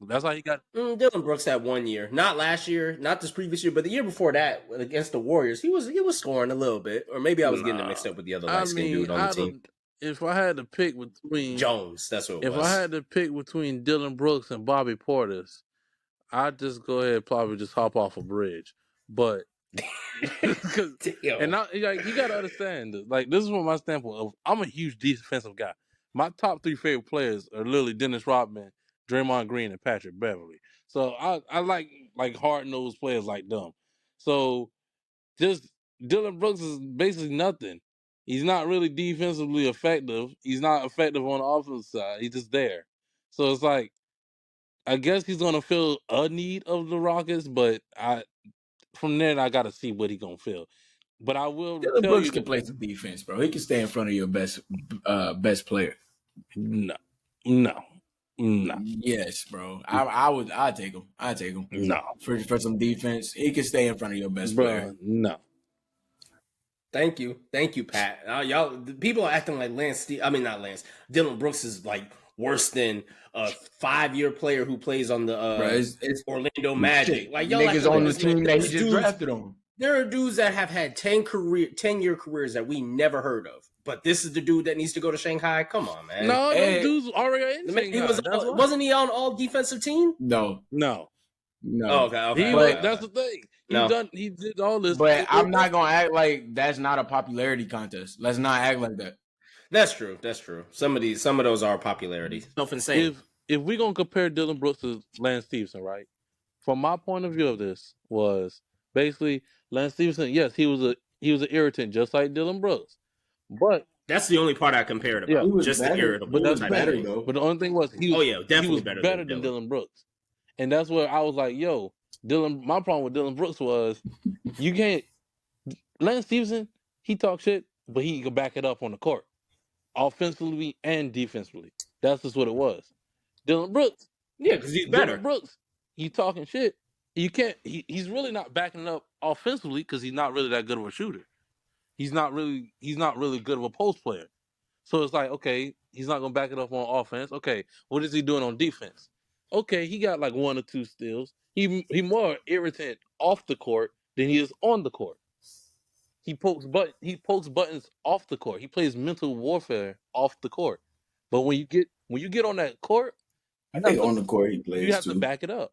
That's how he got. Dylan Brooks had 1 year, not last year, not this previous year, but the year before that against the Warriors, he was scoring a little bit, or maybe I was getting it mixed up with the other light-skinned dude on the team. If I had to pick between Jones, that's what it was. If I had to pick between Dylan Brooks and Bobby Portis, I'd just go ahead and probably just hop off a bridge. But Damn. like you gotta understand, like this is from my standpoint of I'm a huge defensive guy. My top 3 favorite players are literally Dennis Rodman, Draymond Green, and Patrick Beverly. So I like hard nosed players like them. So just Dylan Brooks is basically nothing. He's not really defensively effective. He's not effective on the offensive side. He's just there. So it's like I guess he's gonna feel a need of the Rockets, but from there I gotta see what he gonna feel. But I will Dylan tell Brooks you can play some defense, bro. He can stay in front of your best player. no. Yes, bro. I'd take him. No. For some defense. He can stay in front of your best player. Bro, no. Thank you, Pat. Y'all, the people are acting like Dylan Brooks is like worse than a 5-year player who plays on the it's Orlando Magic. shit. Like y'all niggas acting on like the team that he just dudes- drafted on. There are dudes that have had 10-year careers that we never heard of. But this is the dude that needs to go to Shanghai. Come on, man. No, Hey, those dudes already in Shanghai. Wasn't he on all defensive team? No. No. Oh, okay. That's the thing. He did all this. But I'm not gonna act like that's not a popularity contest. Let's not act like that. That's true. Some of those are popularity. Self-insane. If we're gonna compare Dylan Brooks to Lance Stevenson, right? From my point of view of this was basically Lance Stevenson, yes, he was an irritant just like Dylan Brooks. But that's the only part I compared about. He was just better, the irritable. but that's type better thing. though. But the only thing was he was definitely better than Dylan. Brooks. And that's where I was like, yo, Dylan, my problem with Dylan Brooks was you can't Lance Stevenson, he talk shit, but he can back it up on the court. Offensively and defensively. That's just what it was. Dylan Brooks. Yeah, because he's better. Dylan Brooks, he talking shit. You can't he's really not backing it up offensively because he's not really that good of a shooter. He's not really good of a post player. So it's like, okay, he's not gonna back it up on offense. Okay, what is he doing on defense? Okay, he got like 1 or 2 steals. He more irritant off the court than he is on the court. He pokes buttons off the court. He plays mental warfare off the court. But when you get on that court, I think on the court he plays. You have to back it up.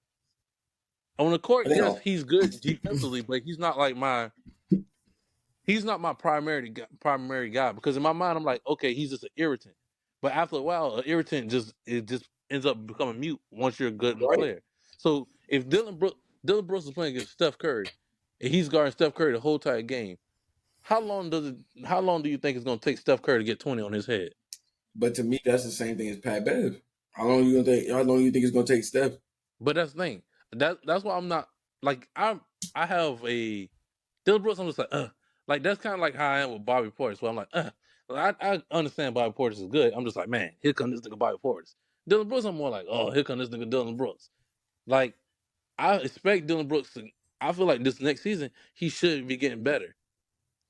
On the court, yes, he's good defensively, but he's not my primary guy. Because in my mind, I'm like, okay, he's just an irritant. But after a while, an irritant just ends up becoming mute once you're a good player. So if Dylan Brooks is playing against Steph Curry, and he's guarding Steph Curry the whole entire game, how long do you think it's going to take Steph Curry to get 20 on his head? But to me, that's the same thing as Pat Bev. How long you think it's going to take Steph? But that's the thing. That's why I'm not like I have a Dylan Brooks. I'm just like that's kind of like how I am with Bobby Portis. Where I'm like I understand Bobby Portis is good. I'm just like, man, here comes this nigga Bobby Portis. Dylan Brooks, I'm more like, oh, here comes this nigga Dylan Brooks. Like I expect Dylan Brooks to. I feel like this next season he should be getting better.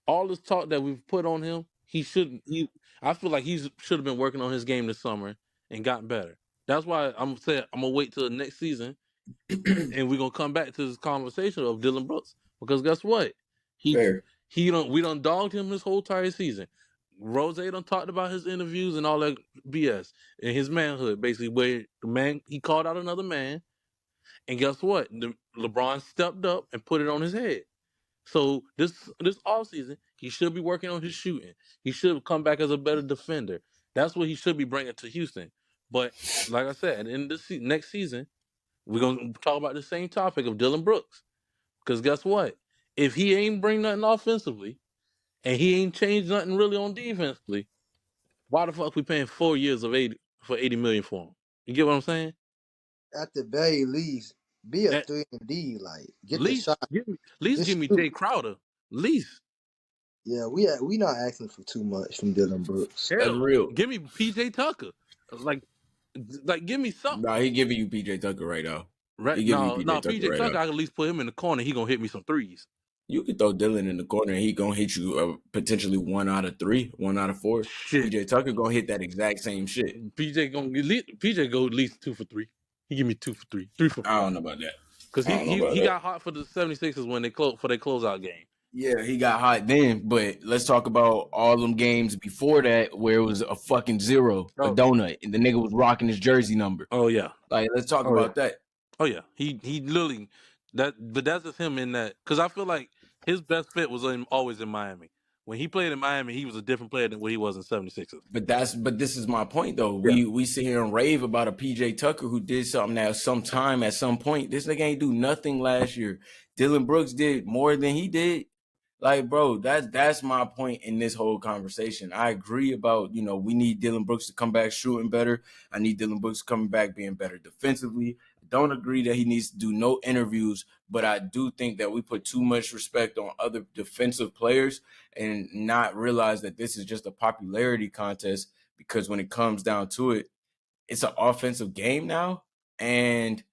All this talk that we've put on him, I feel like he should have been working on his game this summer and gotten better. That's why I'm saying I'm gonna wait till the next season, and we're gonna come back to this conversation of Dylan Brooks because guess what? We done dogged him this whole entire season. Rose done talked about his interviews and all that BS and his manhood, basically where the man he called out another man, and guess what? LeBron stepped up and put it on his head. So this offseason, he should be working on his shooting. He should come back as a better defender. That's what he should be bringing to Houston. But like I said, in this next season, we're going to talk about the same topic of Dylan Brooks. Because guess what? If he ain't bring nothing offensively and he ain't changed nothing really on defensively, why the fuck we paying 4 years of $80 million for him? You get what I'm saying? At the very least, be a 3-and-D. Like get the shot. Give me Jay Crowder. Least. Yeah, we not asking for too much from Dylan Brooks. That's real. Give me PJ Tucker. Like give me something. Nah, he giving you PJ Tucker right now. Right? No, PJ Tucker, I can at least put him in the corner. He gonna hit me some threes. You could throw Dylan in the corner and he gonna hit you potentially 1 out of 3, 1 out of 4. Shit. PJ Tucker gonna hit that exact same shit. PJ go at least 2 for 3. He give me 2 for 3, 3 for 4. I don't know about that. Because he got hot for the 76ers when they for their closeout game. Yeah, he got hot then, but let's talk about all them games before that where it was a fucking 0, a donut, and the nigga was rocking his jersey number. Oh, yeah. Like, let's talk about that. Oh yeah, he literally but that's just him in that because I feel like his best fit was always in Miami. When he played in Miami, he was a different player than what he was in 76ers. But this is my point though. Yeah. We sit here and rave about a PJ Tucker who did something at some time at some point. This nigga ain't do nothing last year. Dylan Brooks did more than he did. Like, bro, that's my point in this whole conversation. I agree about, we need Dylan Brooks to come back shooting better. I need Dylan Brooks coming back being better defensively. Don't agree that he needs to do no interviews, but I do think that we put too much respect on other defensive players and not realize that this is just a popularity contest, because when it comes down to it, it's an offensive game now. And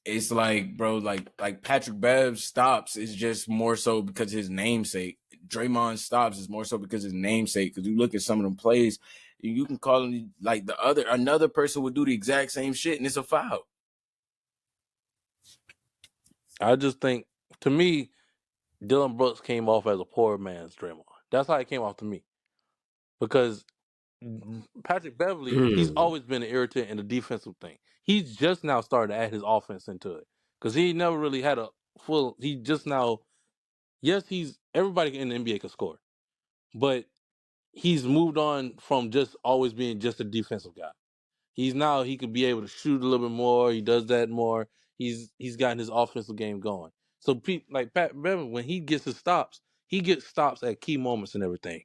it's like, bro, like Patrick Bev's stops is just more so because his namesake. Draymond stops is more so because his namesake. Because you look at some of them plays, you can call him like another person would do the exact same shit, and it's a foul. I just think, to me, Dylan Brooks came off as a poor man's Draymond. That's how it came off to me. Because Patrick Beverly, he's always been an irritant in the defensive thing. He's just now starting to add his offense into it. Because he never really had a full, he just now, yes, everybody in the NBA can score. But he's moved on from just always being just a defensive guy. He could be able to shoot a little bit more. He does that more. He's gotten his offensive game going. So like Pat Beverly, when he gets his stops, he gets stops at key moments and everything.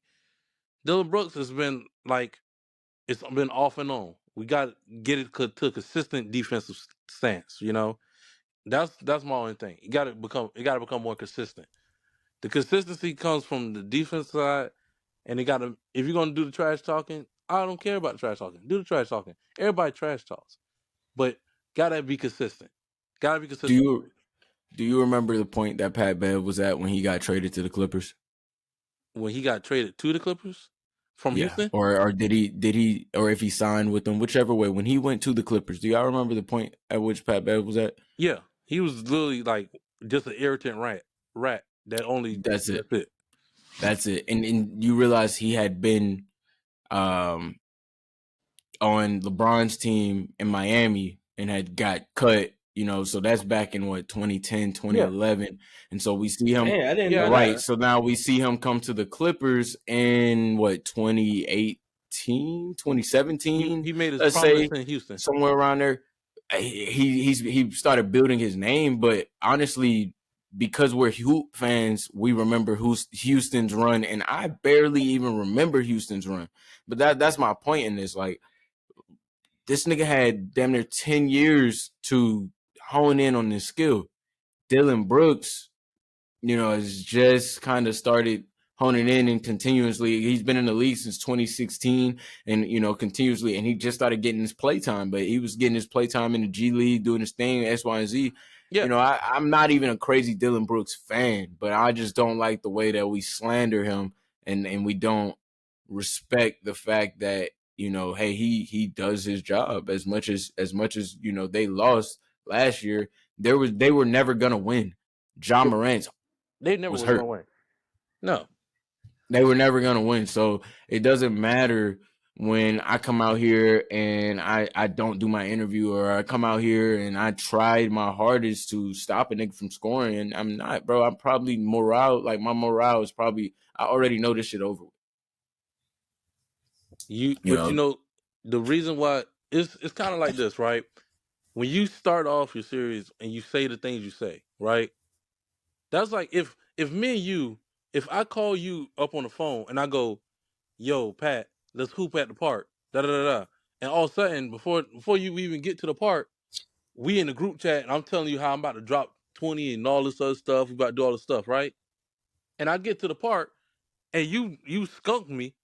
Dylan Brooks has been like, it's been off and on. We got to get it to a consistent defensive stance. That's my only thing. It got to become more consistent. The consistency comes from the defense side, and if you're gonna do the trash talking, I don't care about the trash talking. Do the trash talking. Everybody trash talks, but gotta be consistent. Gotta be consistent. Do you remember the point that Pat Bev was at when he got traded to the Clippers? When he got traded to the Clippers from Houston, or did he or if he signed with them, whichever way, when he went to the Clippers, do y'all remember the point at which Pat Bev was at? yeah, he was literally like just an irritant rat that only. That's it. And you realize he had been on LeBron's team in Miami and had got cut, so that's back in 2010, 2011. Yeah. And so we see him, I didn't know right. that. So now we see him come to the Clippers in 2018, 2017. He made his promise in Houston, somewhere around there. He started building his name, but honestly, because we're Hoop fans, we remember Houston's run, and I barely even remember Houston's run. But that's my point in this. Like, this nigga had damn near 10 years to hone in on this skill. Dylan Brooks, has just kind of started honing in and continuously. He's been in the league since 2016 and, continuously, and he just started getting his playtime. But he was getting his playtime in the G League, doing his thing, X, Y, and Z. Yeah. I'm not even a crazy Dylan Brooks fan, but I just don't like the way that we slander him and we don't respect the fact that, hey, he does his job as much as they lost last year. They were never gonna win. Ja Morant, they never was gonna hurt. win. No, they were never gonna win. So it doesn't matter when I come out here and I don't do my interview, or I come out here and I tried my hardest to stop a nigga from scoring, and I'm not, bro. I'm probably my morale is probably, I already know this shit over with. The reason why it's kind of like this, right? When you start off your series and you say the things you say, right? That's like if me and you, if I call you up on the phone and I go, "Yo, Pat, let's hoop at the park," da da da da, and all of a sudden before you even get to the park, we in the group chat and I'm telling you how I'm about to drop 20 and all this other stuff. We about to do all this stuff, right? And I get to the park and you skunk me.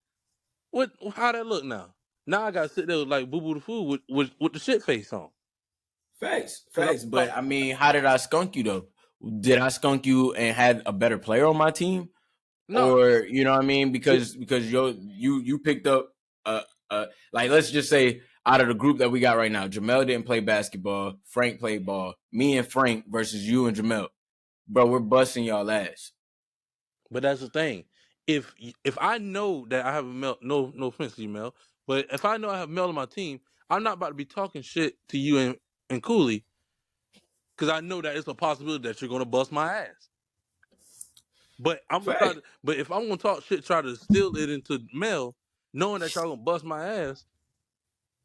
How that look now? Now I gotta sit there like Boo Boo the Fool with the shit face on. Facts. But I mean, how did I skunk you though? Did I skunk you and had a better player on my team? No. Or you know what I mean? Because you picked up like, let's just say out of the group that we got right now, Jamel didn't play basketball, Frank played ball. Me and Frank versus you and Jamel. Bro, we're busting y'all ass. But that's the thing. If I know that I have a Mel, no offense to you, Mel, but if I know I have Mel on my team, I'm not about to be talking shit to you and Cooley because I know that it's a possibility that you're gonna bust my ass. But I'm gonna Fact. but if I'm gonna talk shit, try to steal it into Mel, knowing that y'all gonna bust my ass,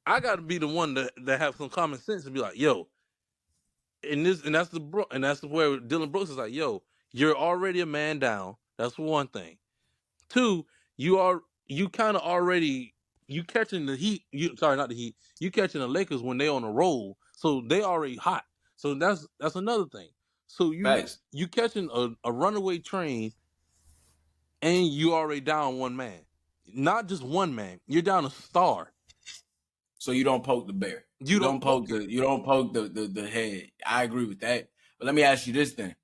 I gotta be the one that have some common sense to be like, yo, and that's where Dylan Brooks is like, yo, you're already a man down. That's one thing. Two, you kind of already you catching the Heat. Not the Heat. You catching the Lakers when they on a roll, so they already hot. So that's another thing. So Facts. you catching a runaway train, and you already down one man. Not just one man. You're down a star. So you don't poke the bear. You don't poke the head. I agree with that. But let me ask you this then.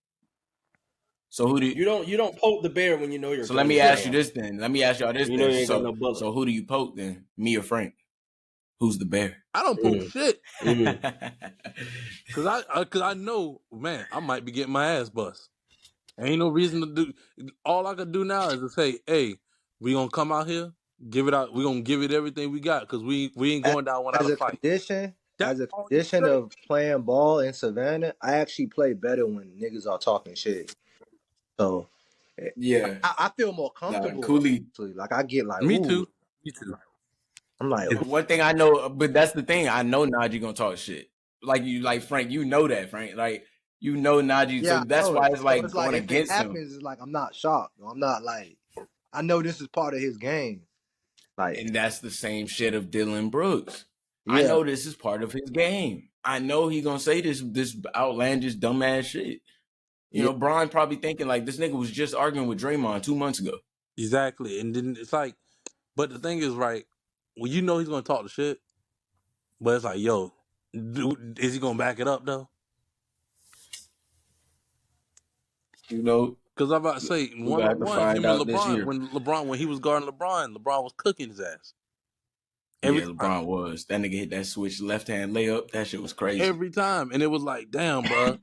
So who do you don't poke the bear when you know you're. So let me ask you this then. Let me ask y'all this You know then. you ain't got no bullet. So who do you poke then? Me or Frank? Who's the bear? I don't poke shit. Mm-hmm. Cause I know, man, I might be getting my ass bust. Ain't no reason to do. All I can do now is to say, hey, we gonna come out here, give it out. We gonna give it everything we got, cause we ain't going down without a fight. As a condition of playing ball in Savannah, I actually play better when niggas are talking shit. So yeah, I feel more comfortable. Cooley. Like I get like, Me ooh. too. I'm like, One thing I know, but that's the thing. I know Najee gonna talk shit. Like Frank, you know that, Frank. Like you know Najee, yeah, so that's why it's like it's going like, against if it him. happens, it's like I'm not shocked. I'm not like, I know this is part of his game. Like, and that's the same shit of Dylan Brooks. yeah. I know this is part of his game. I know he gonna say this outlandish, dumbass shit. You know, Brian probably thinking like this nigga was just arguing with Draymond 2 months ago. Exactly, and then it's like, but the thing is, right? Well, you know he's gonna talk the shit, but it's like, yo, is he gonna back it up though? You know, Because I'm about to say, we got to find out this year. when he was guarding LeBron was cooking his ass. LeBron was. That nigga hit that switch left hand layup. That shit was crazy. Every time. And it was like, damn, bro.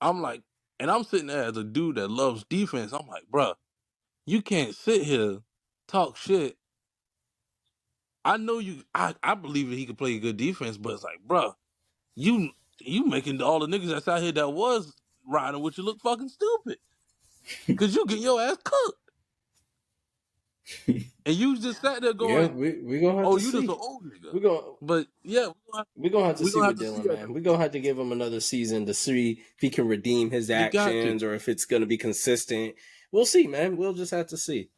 I'm like, and I'm sitting there as a dude that loves defense. I'm like, bro, you can't sit here, talk shit. I know I believe that he could play good defense, but it's like, bro, you making all the niggas that's out here that was riding with you look fucking stupid. Because you get your ass cooked. And you just sat there going, yeah, we gonna have to see. You just an old nigga. We're gonna have to see with Dylan, man. We're gonna have to give him another season to see if he can redeem his actions or if it's gonna be consistent. We'll see, man. We'll just have to see.